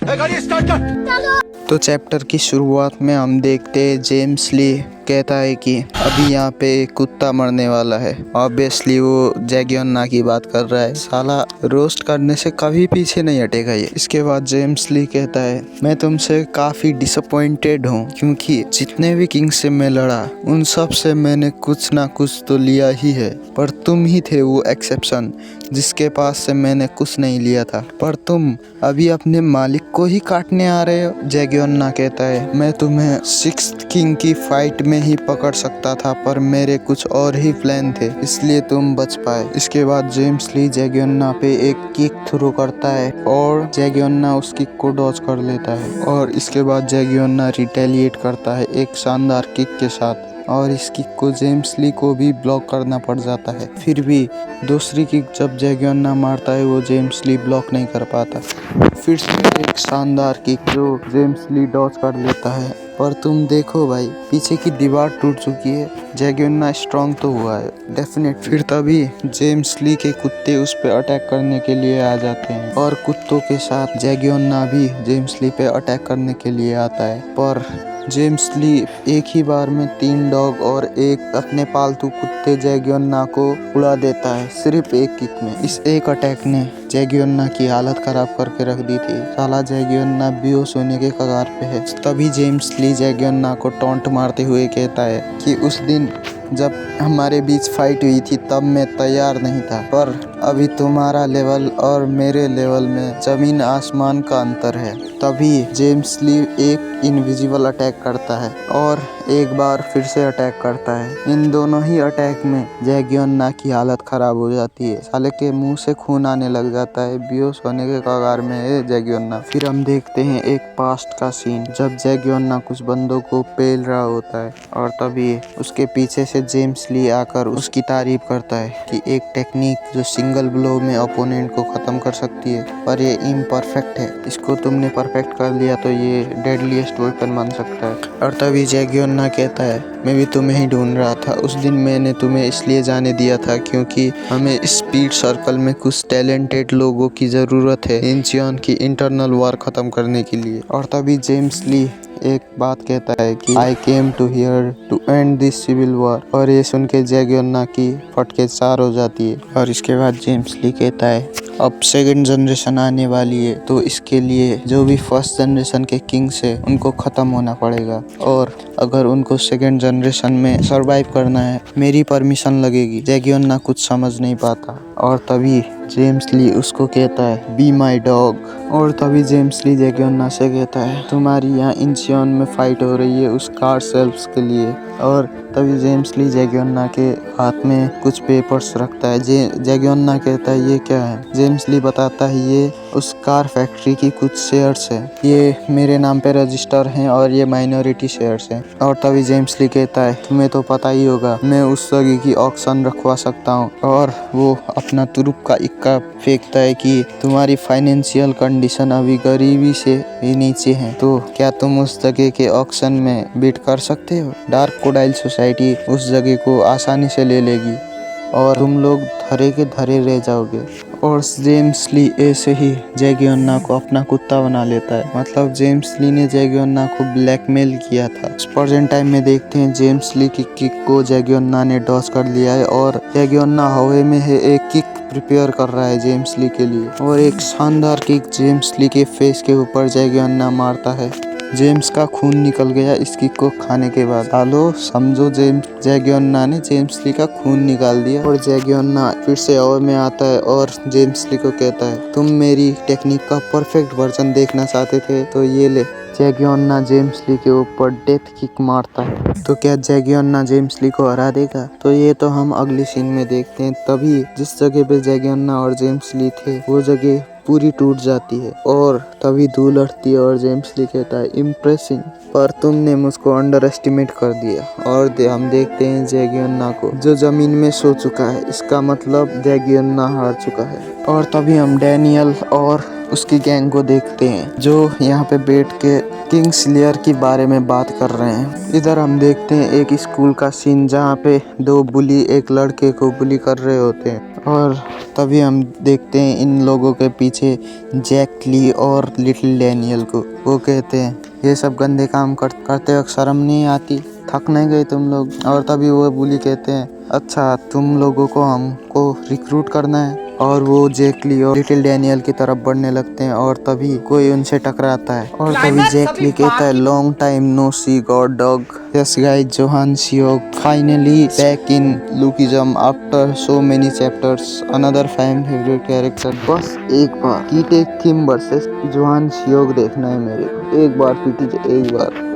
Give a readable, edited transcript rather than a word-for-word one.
तो चैप्टर की शुरुआत में हम देखते हैं जेम्स ली कहता है कि अभी यहाँ पे एक कुत्ता मरने वाला है। ऑब्वियसली वो जैगियोना की बात कर रहा है। साला रोस्ट करने से कभी पीछे नहीं हटेगा ये। इसके बाद जेम्स ली कहता है मैं तुमसे काफ़ी डिसअपॉइंटेड हूँ क्योंकि जितने भी किंग से मैं लड़ा उन सब से मैंने कुछ ना कुछ तो लिया ही है, पर तुम ही थे वो एक्सेप्शन जिसके पास से मैंने कुछ नहीं लिया था। पर तुम अभी अपने मालिक को ही काटने आ रहे हो। जैगियोना कहता है मैं तुम्हें सिक्स्थ किंग की फाइट में ही पकड़ सकता था, पर मेरे कुछ और ही प्लान थे, इसलिए तुम बच पाए। इसके बाद जेम्स ली जैगियोना पे एक किक थ्रो करता है और जैगियोना उस किक को डॉज कर लेता है और इसके बाद जैगियोना रिटेलिएट करता है एक शानदार किक के साथ और इस किक को जेम्स ली को भी ब्लॉक करना पड़ जाता है। फिर भी दूसरी किक जब जैगियोना मारता है वो जेम्स ली ब्लॉक नहीं कर पाता। फिर से एक शानदार किक जो जेम्स ली डॉज कर लेता है, पर तुम देखो भाई पीछे की दीवार टूट चुकी है। जैगियोना स्ट्रॉन्ग तो हुआ है डेफिनेट। फिर तभी जेम्स ली के कुत्ते उस पे अटैक करने के लिए आ जाते हैं और कुत्तों के साथ जैगियोना भी जेम्स ली पे अटैक करने के लिए आता है, पर जेम्स ली एक ही बार में 3 डॉग और एक अपने पालतू कुत्ते जैगियोना को उड़ा देता है सिर्फ एक किक में। इस एक अटैक ने जैगियोना की हालत खराब करके रख दी थी। साला जैगियोना बेहोश होने के कगार पे है। तभी जेम्स ली जैगियोना को टॉन्ट मारते हुए कहता है कि उस दिन जब हमारे बीच फाइट हुई थी तब मैं तैयार नहीं था, पर अभी तुम्हारा लेवल और मेरे लेवल में जमीन आसमान का अंतर है। तभी जेम्स ली एक इनविजिबल अटैक करता है और एक बार फिर से अटैक करता है। इन दोनों ही अटैक में जैगियोना की हालत खराब हो जाती है। साले के मुंह से खून आने लग जाता है, बेहोश होने के कगार में है जैगियोना। फिर हम देखते हैं एक पास्ट का सीन जब जैगियोना कुछ बंदों को पेल रहा होता है और तभी उसके पीछे से जेम्स ली आकर उसकी तारीफ करता है कि एक टेक्निक जो सिंगल ब्लो में ओपोनेंट को खत्म कर सकती है, पर ये इम्परफेक्ट है, इसको तुमने परफेक्ट कर लिया तो ये डेडलीस्ट वेपन बन सकता है। और तभी जैगियोना कहता है मैं भी तुम्हें ही ढूंढ रहा था। उस दिन मैंने तुम्हें इसलिए जाने दिया था क्योंकि हमें स्पीड सर्कल में कुछ टैलेंटेड लोगों की ज़रूरत है इंचियन की इंटरनल वॉर ख़त्म करने के लिए। और तभी जेम्स ली एक बात कहता है कि I came to here to and this civil war, और ये सुन के जैगियोना की फटके 4 हो जाती है। और इसके बाद जेम्स ली कहता है अब सेकंड जनरेशन आने वाली है तो इसके लिए जो भी फर्स्ट जनरेशन के किंग्स है उनको ख़त्म होना पड़ेगा, और अगर उनको सेकंड जनरेशन में सरवाइव करना है मेरी परमिशन लगेगी। जैगियोना कुछ समझ नहीं पाता और तभी जेम्स ली उसको कहता है बी माई डॉग। और तभी जेम्स ली जैगियोना से कहता है तुम्हारी यहाँ इंचियन में फाइट हो रही है उस कार सेल्फ्स के लिए। और तभी जेम्स ली जैगियोना के हाथ में कुछ पेपर्स रखता है। जैगियोना कहता है ये क्या है। जेम्स ली बताता है ये उस कार फैक्ट्री की कुछ शेयर्स है, ये मेरे नाम पे रजिस्टर हैं और ये माइनॉरिटी शेयर्स हैं। और तभी जेम्स ली कहता है तुम्हें तो पता ही होगा मैं उस जगह की ऑक्शन रखवा सकता हूँ, और वो अपना तुरुप का इक्का फेंकता है कि तुम्हारी फाइनेंशियल कंडीशन अभी गरीबी से भी नीचे है, तो क्या तुम उस जगह के ऑक्शन में बिड कर सकते हो। डार्क कोडाइल सोसाइटी उस जगह को आसानी से ले लेगी और तुम लोग धरे के धरे रह जाओगे। और जेम्स ली ऐसे ही जैगियोना को अपना कुत्ता बना लेता है। मतलब जेम्स ली ने जैगियोना को ब्लैकमेल किया था। प्रेजेंट टाइम में देखते हैं जेम्स ली की किक को जैगियोना ने डॉज कर लिया है और जैगियोना हवा में है एक किक प्रिपेयर कर रहा है जेम्स ली के लिए, और एक शानदार किक जेम्स ली के फेस के ऊपर जैगियोना मारता है। जेम्स का खून निकल गया इस किक को खाने के बाद। हालो समझो जैगियोना ने जेम्स ली का खून निकाल दिया। और जैगियोना फिर से और में आता है और जेम्स ली को कहता है तुम मेरी टेक्निक का परफेक्ट वर्जन देखना चाहते थे तो ये ले। जैगियोना जेम्स ली के ऊपर डेथ किक मारता है। तो क्या जैगियोना जेम्स ली को हरा देगा, तो ये तो हम अगले सीन में देखते हैं। तभी जिस जगह पे जैगियोना और जेम्स ली थे वो जगह पूरी टूट जाती है और तभी धूल उठती है और जेम्स ली कहता है इम्प्रेसिंग, पर तुमने मुझको अंडर एस्टिमेट कर दिया। और हम देखते हैं जैगियोना को जो जमीन में सो चुका है, इसका मतलब जैगियोना हार चुका है। और तभी हम डैनियल और उसकी गैंग को देखते हैं जो यहाँ पे बैठ के किंग्सलेयर के बारे में बात कर रहे हैं। इधर हम देखते हैं एक स्कूल का सीन जहाँ पे दो बुली एक लड़के को बुली कर रहे होते हैं और तभी हम देखते हैं इन लोगों के पीछे जैक ली और लिटिल डैनियल को। वो कहते हैं ये सब गंदे काम करते वक्त शर्म नहीं आती, थक नहीं गए तुम लोग। और तभी वो बुली कहते हैं अच्छा तुम लोगों को हमको रिक्रूट करना है। और वो जैक ली और लिटिल डैनियल की तरफ बढ़ने लगते हैं और तभी कोई उनसे टकराता है और तभी जैक ली कहता है long time no see god dog. Yes guys, Johan Seok finally back in Lookism after so many chapters, another fan favourite character. बस एक बार कीटे किम वर्सेस जोहान सियोक देखना है मेरे को, एक बार पीटी एक बार।